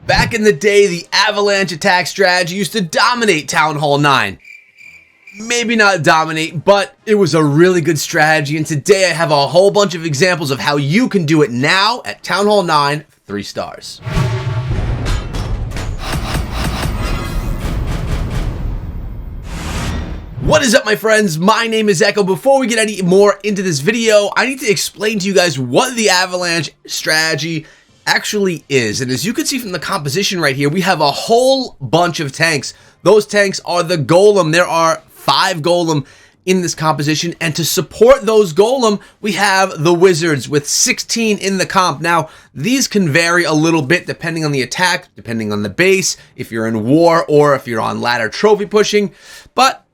Back in the day, the avalanche attack strategy used to dominate Town Hall 9. Maybe not dominate, but it was a really good strategy, and today I have a whole bunch of examples of how you can do it now at Town Hall 9, 3 stars. What is up, my friends? My name is Echo. Before we get any more into this video, I need to explain to you guys what the avalanche strategy actually is. And as you can see from the composition right here, we have a whole bunch of tanks. Those tanks are the golem. There are 5 golem in this composition, and to support those golem, we have the wizards with 16 in the comp. Now, these can vary a little bit depending on the attack, depending on the base, if you're in war or if you're on ladder trophy pushing, but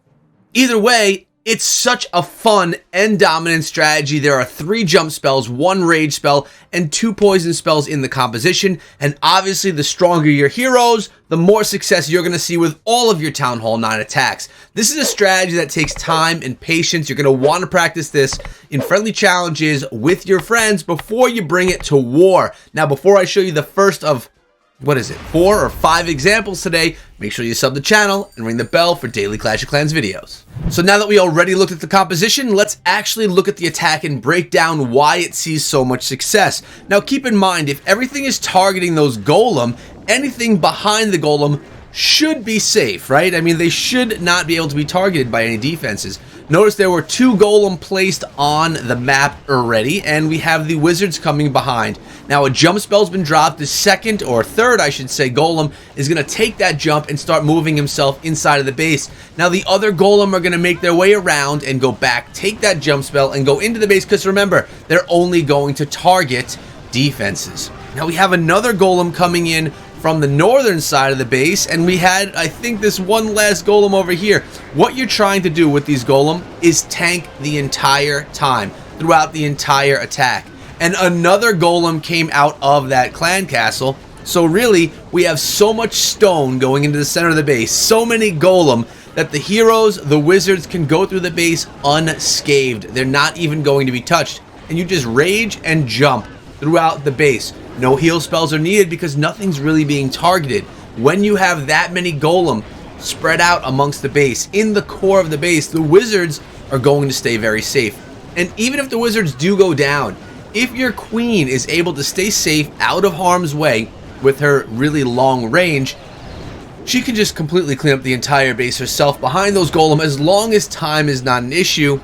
either way, it's such a fun and dominant strategy. There are 3 jump spells, 1 rage spell, and 2 poison spells in the composition. And obviously, the stronger your heroes, the more success you're going to see with all of your Town Hall 9 attacks. This is a strategy that takes time and patience. You're going to want to practice this in friendly challenges with your friends before you bring it to war. Now, before I show you the first of 4 or 5 examples today, make sure you sub the channel and ring the bell for daily Clash of Clans videos. So now that we already looked at the composition, let's actually look at the attack and break down why it sees so much success. Now keep in mind, if everything is targeting those golem, anything behind the golem should be safe, right? I mean, they should not be able to be targeted by any defenses. Notice there were 2 golem placed on the map already, and we have the wizards coming behind. Now, a jump spell's been dropped. The second or third, I should say, golem is going to take that jump and start moving himself inside of the base. Now, the other golem are going to make their way around and go back, take that jump spell, and go into the base, because remember, they're only going to target defenses. Now, we have another golem coming in from the northern side of the base, and we had, I think, this one last golem over here. What you're trying to do with these golem is tank the entire time, throughout the entire attack. And another golem came out of that clan castle, so really, we have so much stone going into the center of the base, so many golem, that the heroes, the wizards, can go through the base unscathed. They're not even going to be touched, and you just rage and jump throughout the base. No heal spells are needed because nothing's really being targeted. When you have that many golem spread out amongst the base, in the core of the base, the wizards are going to stay very safe. And even if the wizards do go down, if your queen is able to stay safe out of harm's way with her really long range, she can just completely clean up the entire base herself behind those golem as long as time is not an issue.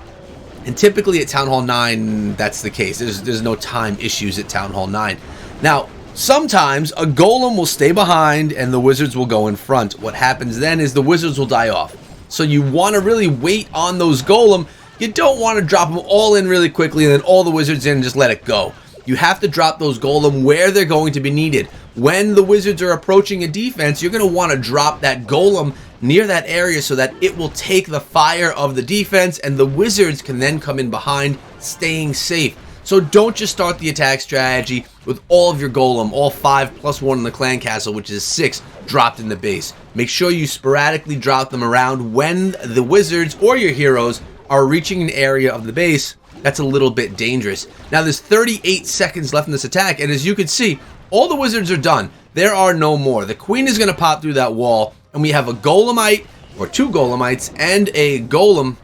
And typically at Town Hall 9, that's the case. There's no time issues at Town Hall 9. Now, sometimes a golem will stay behind and the wizards will go in front. What happens then is the wizards will die off. So you want to really wait on those golem. You don't want to drop them all in really quickly and then all the wizards in and just let it go. You have to drop those golem where they're going to be needed. When the wizards are approaching a defense, you're going to want to drop that golem near that area so that it will take the fire of the defense and the wizards can then come in behind, staying safe. So don't just start the attack strategy with all of your golem, all 5 plus 1 in the clan castle, which is 6, dropped in the base. Make sure you sporadically drop them around when the wizards or your heroes are reaching an area of the base that's a little bit dangerous. Now there's 38 seconds left in this attack, and as you can see, all the wizards are done. There are no more. The queen is going to pop through that wall, and we have a golemite, or 2 golemites, and a golem.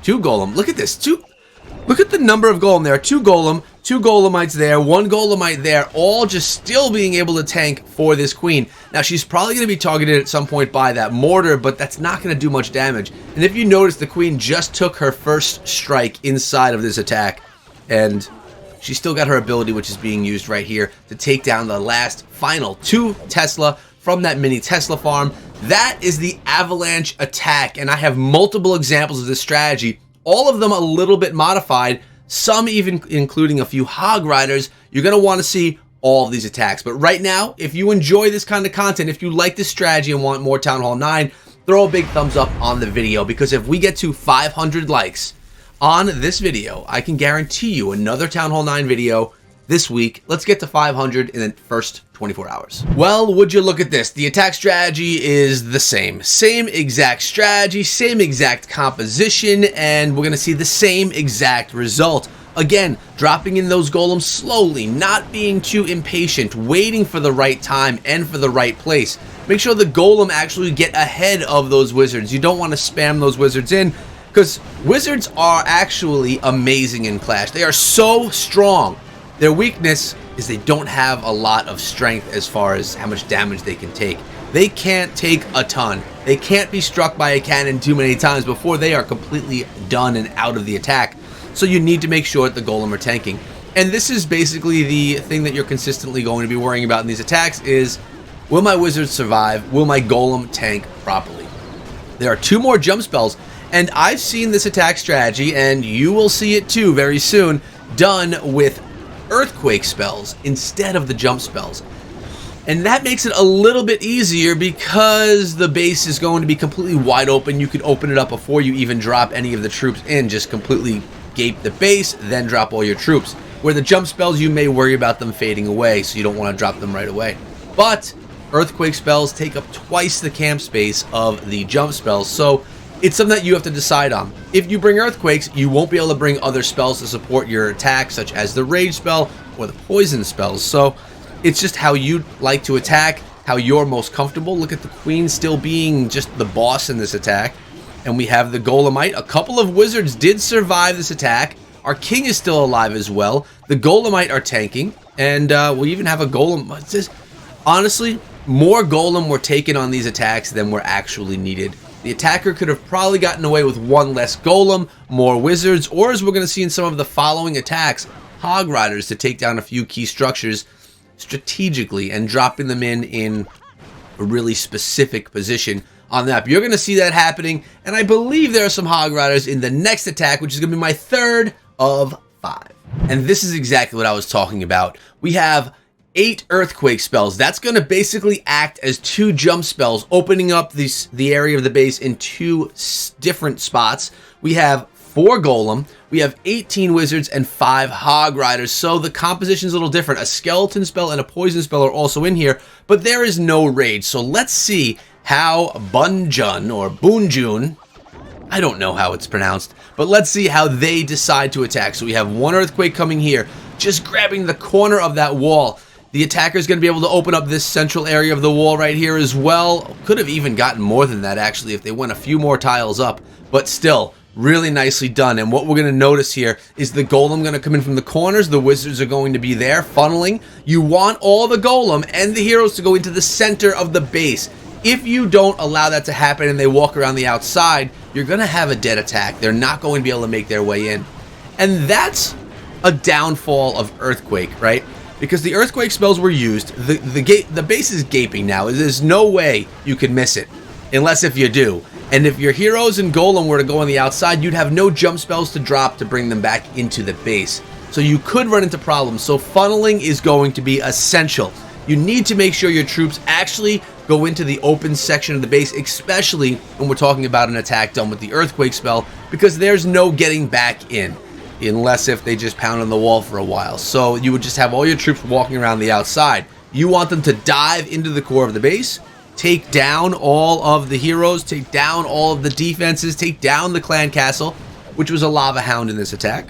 2 golem. Look at this. Look at the number of golem there. 2 golem, 2 golemites there, 1 golemite there, all just still being able to tank for this queen. Now, she's probably going to be targeted at some point by that mortar, but that's not going to do much damage. And if you notice, the queen just took her first strike inside of this attack, and she still got her ability, which is being used right here, to take down the last final 2 Tesla from that mini Tesla farm. That is the avalanche attack, and I have multiple examples of this strategy, all of them a little bit modified, some even including a few hog riders. You're going to want to see all of these attacks. But right now, if you enjoy this kind of content, if you like this strategy and want more Town Hall 9, throw a big thumbs up on the video, because if we get to 500 likes on this video, I can guarantee you another Town Hall 9 video this week. Let's get to 500 in the first 24 hours. Well, would you look at this? The attack strategy is the same. Same exact strategy, same exact composition, and we're going to see the same exact result. Again, dropping in those golems slowly, not being too impatient, waiting for the right time and for the right place. Make sure the golem actually get ahead of those wizards. You don't want to spam those wizards in, because wizards are actually amazing in Clash. They are so strong. Their weakness is they don't have a lot of strength as far as how much damage they can take. They can't take a ton. They can't be struck by a cannon too many times before they are completely done and out of the attack. So you need to make sure that the golem are tanking. And this is basically the thing that you're consistently going to be worrying about in these attacks is, will my wizard survive? Will my golem tank properly? There are 2 more jump spells, and I've seen this attack strategy, and you will see it too very soon, done with earthquake spells instead of the jump spells. And that makes it a little bit easier because the base is going to be completely wide open. You can open it up before you even drop any of the troops in. Just completely gape the base, then drop all your troops. Where the jump spells, you may worry about them fading away, so you don't want to drop them right away. But earthquake spells take up twice the camp space of the jump spells, so it's something that you have to decide on. If you bring earthquakes, you won't be able to bring other spells to support your attack, such as the rage spell or the poison spells. So it's just how you like to attack, how you're most comfortable. Look at the queen still being just the boss in this attack. And we have the Golemite. A couple of wizards did survive this attack. Our king is still alive as well. The Golemite are tanking. And we even have a golem. Honestly, more golem were taken on these attacks than were actually needed. The attacker could have probably gotten away with 1 less golem, more wizards, or as we're going to see in some of the following attacks, hog riders to take down a few key structures strategically and dropping them in a really specific position on the map. You're going to see that happening, and I believe there are some hog riders in the next attack, which is going to be my 3rd of 5. And this is exactly what I was talking about. We have 8 earthquake spells. That's going to basically act as 2 jump spells, opening up the area of the base in 2 different spots. We have 4 golem, we have 18 wizards, and 5 hog riders, so the composition is a little different. A skeleton spell and a poison spell are also in here, but there is no rage. So let's see how Bunjun or Bunjun, I don't know how it's pronounced, but let's see how they decide to attack. So we have 1 earthquake coming here, just grabbing the corner of that wall. The attacker is going to be able to open up this central area of the wall right here as well. Could have even gotten more than that actually if they went a few more tiles up, but still really nicely done. And what we're going to notice here is the golem going to come in from the corners. The wizards are going to be there funneling. You want all the golem and the heroes to go into the center of the base. If you don't allow that to happen and they walk around the outside, you're going to have a dead attack. They're not going to be able to make their way in. And that's a downfall of Earthquake, right? Because the Earthquake spells were used. The base is gaping now. There's no way you can miss it, unless if you do. And if your heroes and golem were to go on the outside, you'd have no jump spells to drop to bring them back into the base. So you could run into problems. So funneling is going to be essential. You need to make sure your troops actually go into the open section of the base, especially when we're talking about an attack done with the Earthquake spell, because there's no getting back in, unless if they just pound on the wall for a while. So you would just have all your troops walking around the outside. You want them to dive into the core of the base, take down all of the heroes, take down all of the defenses, take down the clan castle, which was a lava hound in this attack.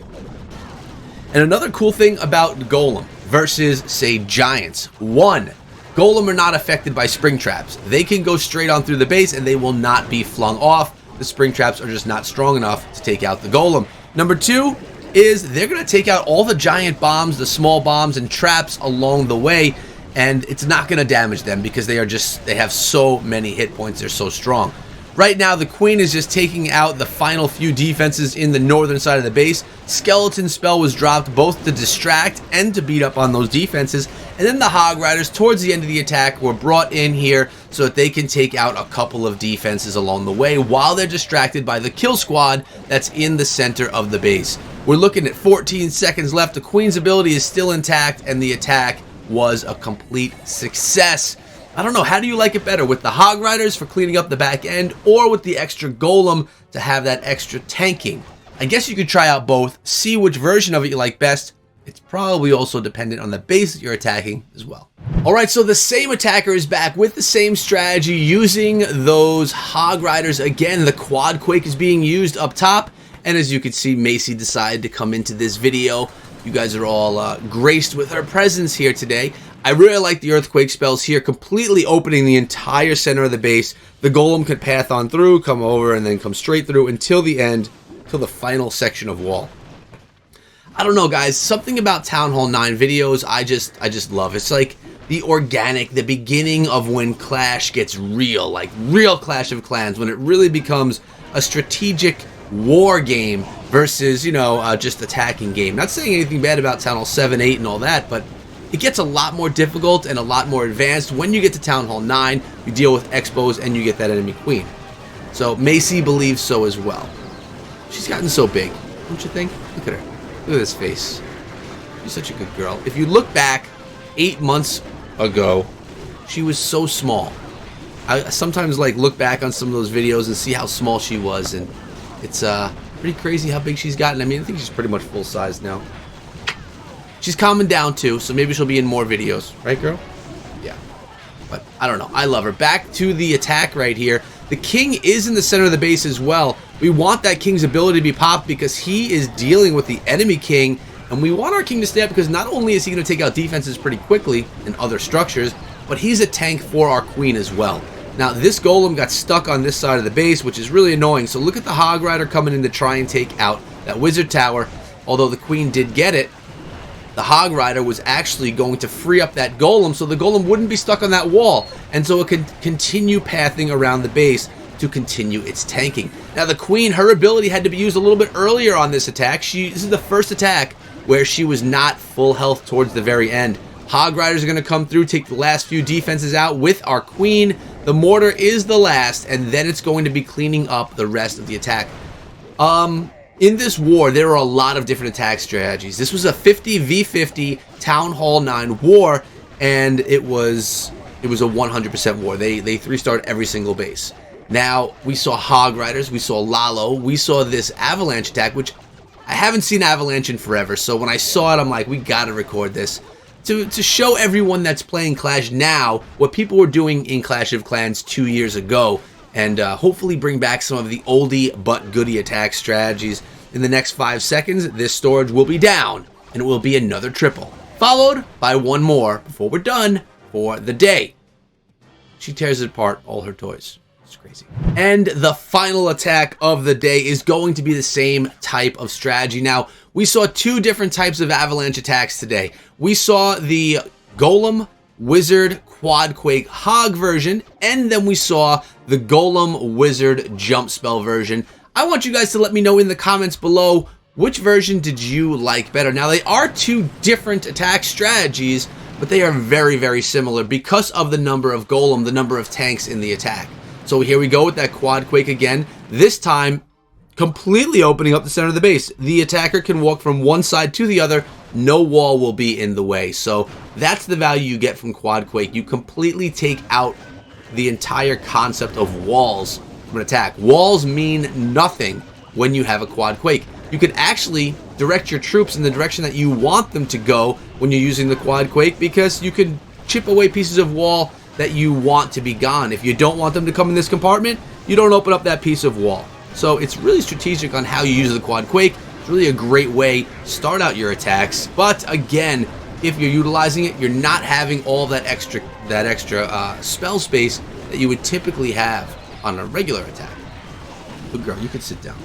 And another cool thing about Golem versus, say, Giants. 1, Golem are not affected by spring traps. They can go straight on through the base and they will not be flung off. The spring traps are just not strong enough to take out the Golem. Number 2 is they're going to take out all the giant bombs, the small bombs, and traps along the way, and it's not going to damage them because they have so many hit points. They're so strong. Right now, the Queen is just taking out the final few defenses in the northern side of the base. Skeleton spell was dropped both to distract and to beat up on those defenses. And then the Hog Riders, towards the end of the attack, were brought in here so that they can take out a couple of defenses along the way while they're distracted by the kill squad that's in the center of the base. We're looking at 14 seconds left. The Queen's ability is still intact, and the attack was a complete success. I don't know, how do you like it better, with the Hog Riders for cleaning up the back end, or with the extra Golem to have that extra tanking? I guess you could try out both, see which version of it you like best. It's probably also dependent on the base that you're attacking as well. Alright, so the same attacker is back with the same strategy, using those Hog Riders again. The Quad Quake is being used up top, And as you can see, Macy decided to come into this video. You guys are all graced with her presence here today. I really like the earthquake spells here, completely opening the entire center of the base. The golem could path on through, come over, and then come straight through until the end, till the final section of wall. I don't know, guys, something about Town Hall 9 videos I just love. It's like the organic, the beginning of when Clash gets real, like real Clash of Clans, when it really becomes a strategic war game versus, you know, just attacking game. Not saying anything bad about Town Hall 7, 8, and all that, but it gets a lot more difficult and a lot more advanced when you get to Town Hall 9. You deal with expos and you get that enemy queen. So Macy believes so as well. She's gotten so big, don't you think? Look at her. Look at this face. She's such a good girl. If you look back 8 months ago, she was so small. I sometimes like look back on some of those videos and see how small she was, and it's pretty crazy how big she's gotten. I mean, I think she's pretty much full size now. She's calming down too, so maybe she'll be in more videos. Right, girl? Yeah. But I don't know. I love her. Back to the attack right here. The king is in the center of the base as well. We want that king's ability to be popped because he is dealing with the enemy king. And we want our king to stay up because not only is he going to take out defenses pretty quickly and other structures, but he's a tank for our queen as well. Now, this golem got stuck on this side of the base, which is really annoying. So look at the Hog Rider coming in to try and take out that wizard tower. Although the queen did get it, the Hog Rider was actually going to free up that golem so the golem wouldn't be stuck on that wall. And so it could continue pathing around the base to continue its tanking. Now, the queen, her ability had to be used a little bit earlier on this attack. This is the first attack where she was not full health towards the very end. Hog Riders are going to come through, take the last few defenses out with our queen. The mortar is the last, and then it's going to be cleaning up the rest of the attack. In this war, there are a lot of different attack strategies. This was a 50v50 Town Hall 9 war, and it was a 100% war. They 3-starred every single base. Now, we saw Hog Riders, we saw Lalo, we saw this Avalanche attack, which I haven't seen Avalanche in forever, so when I saw it, I'm like, we gotta record this to show everyone that's playing Clash now what people were doing in Clash of Clans 2 years ago, and hopefully bring back some of the oldie but goodie attack strategies. In the next 5 seconds, this storage will be down, and it will be another triple, followed by one more before we're done for the day. She tears apart all her toys. It's crazy. And the final attack of the day is going to be the same type of strategy. Now, we saw 2 different types of Avalanche attacks today. We saw the Golem, Wizard, Quad Quake Hog version, and then we saw the Golem, Wizard, Jump Spell version. I want you guys to let me know in the comments below, which version did you like better? Now, they are 2 different attack strategies, but they are very, very similar because of the number of Golem, the number of tanks in the attack. So here we go with that Quad Quake again. This time, completely opening up the center of the base. The attacker can walk from one side to the other. No wall will be in the way. So that's the value you get from Quad Quake. You completely take out the entire concept of walls from an attack. Walls mean nothing when you have a Quad Quake. You can actually direct your troops in the direction that you want them to go when you're using the Quad Quake, because you can chip away pieces of wall that you want to be gone. If you don't want them to come in this compartment, you don't open up that piece of wall. So it's really strategic on how you use the Quad Quake. It's really a great way to start out your attacks. But again, if you're utilizing it, you're not having all that extra spell space that you would typically have on a regular attack. Good girl, you can sit down.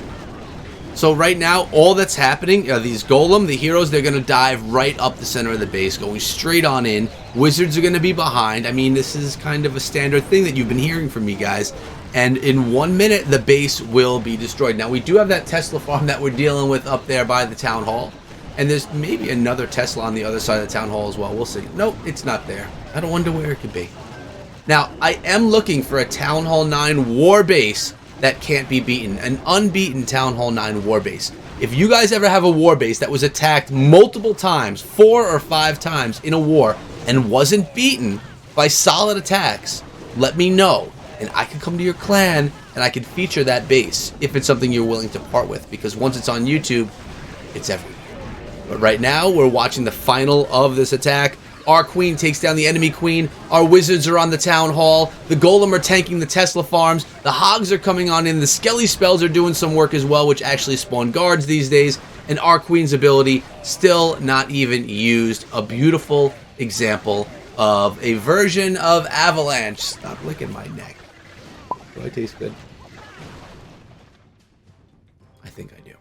So right now, all that's happening are these Golem, the heroes, they're going to dive right up the center of the base, going straight on in. Wizards are going to be behind. I mean, this is kind of a standard thing that you've been hearing from me guys. And in 1 minute, the base will be destroyed. Now, we do have that Tesla farm that we're dealing with up there by the town hall. And there's maybe another Tesla on the other side of the town hall as well. We'll see. Nope, it's not there. I don't wonder where it could be. Now, I am looking for a Town Hall 9 war base that can't be beaten. An unbeaten Town Hall 9 war base. If you guys ever have a war base that was attacked multiple times, 4 or 5 times in a war, and wasn't beaten by solid attacks, let me know. And I can come to your clan and I can feature that base if it's something you're willing to part with. Because once it's on YouTube, it's everywhere. But right now, we're watching the final of this attack. Our queen takes down the enemy queen. Our wizards are on the town hall. The golem are tanking the Tesla farms. The hogs are coming on in. The skelly spells are doing some work as well, which actually spawn guards these days. And our queen's ability still not even used. A beautiful example of a version of Avalanche. Stop licking my neck. Do I taste good? I think I do.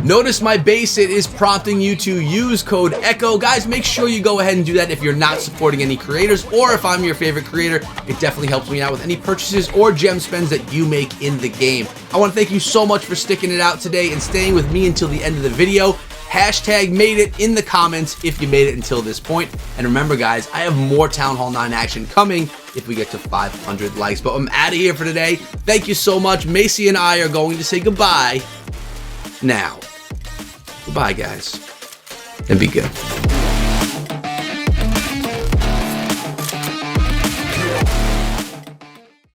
Notice my base, it is prompting you to use code ECHO. Guys, make sure you go ahead and do that if you're not supporting any creators, or if I'm your favorite creator. It definitely helps me out with any purchases or gem spends that you make in the game. I want to thank you so much for sticking it out today and staying with me until the end of the video. Hashtag made it in the comments if you made it until this point. And remember, guys, I have more Town Hall 9 action coming if we get to 500 likes. But I'm out of here for today. Thank you so much. Macy and I are going to say goodbye now. Goodbye, guys, and be good.